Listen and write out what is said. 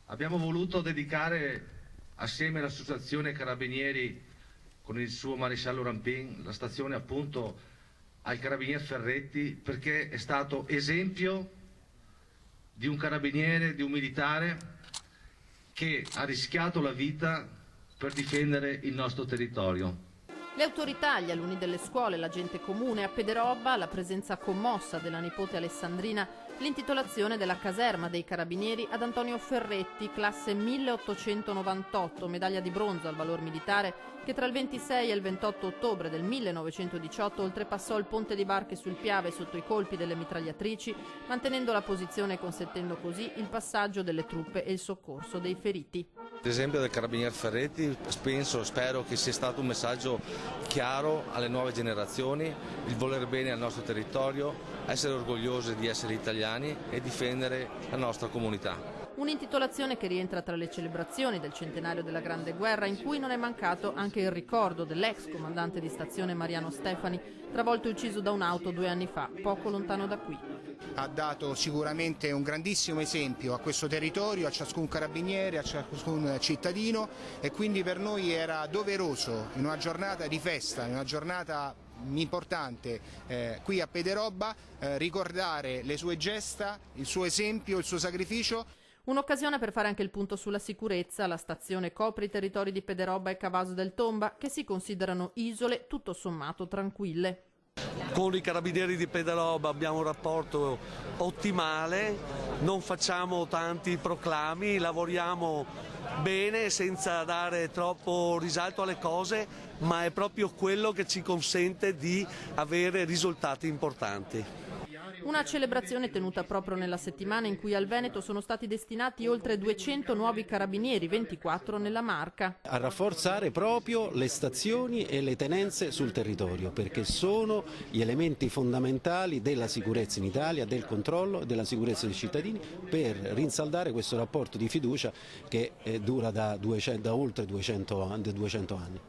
Abbiamo voluto dedicare, assieme all'Associazione Carabinieri con il suo maresciallo Rampin, la stazione appunto al Carabiniere Ferretti, perché è stato esempio di un carabiniere, di un militare che ha rischiato la vita per difendere il nostro territorio. Le autorità, gli alunni delle scuole, la gente comune a Pederobba, la presenza commossa della nipote Alessandrina, l'intitolazione della caserma dei Carabinieri ad Antonio Ferretti, classe 1898, medaglia di bronzo al valor militare, che tra il 26 e il 28 ottobre del 1918 oltrepassò il ponte di barche sul Piave sotto i colpi delle mitragliatrici, mantenendo la posizione e consentendo così il passaggio delle truppe e il soccorso dei feriti. L'esempio del Carabiniere Ferretti spero che sia stato un messaggio chiaro alle nuove generazioni, il voler bene al nostro territorio, essere orgogliosi di essere italiani e difendere la nostra comunità. Un'intitolazione che rientra tra le celebrazioni del centenario della Grande Guerra, in cui non è mancato anche il ricordo dell'ex comandante di stazione Mariano Stefani, travolto e ucciso da un'auto 2 anni fa, poco lontano da qui. Ha dato sicuramente un grandissimo esempio a questo territorio, a ciascun carabiniere, a ciascun cittadino, e quindi per noi era doveroso, in una giornata di festa, in una giornata importante qui a Pederobba, ricordare le sue gesta, il suo esempio, il suo sacrificio. Un'occasione per fare anche il punto sulla sicurezza. La stazione copre i territori di Pederobba e Cavaso del Tomba, che si considerano isole tutto sommato tranquille. Con i Carabinieri di Pederobba abbiamo un rapporto ottimale, non facciamo tanti proclami, lavoriamo bene senza dare troppo risalto alle cose, ma è proprio quello che ci consente di avere risultati importanti. Una celebrazione tenuta proprio nella settimana in cui al Veneto sono stati destinati oltre 200 nuovi carabinieri, 24 nella Marca. A rafforzare proprio le stazioni e le tenenze sul territorio, perché sono gli elementi fondamentali della sicurezza in Italia, del controllo e della sicurezza dei cittadini, per rinsaldare questo rapporto di fiducia che dura da oltre 200 anni.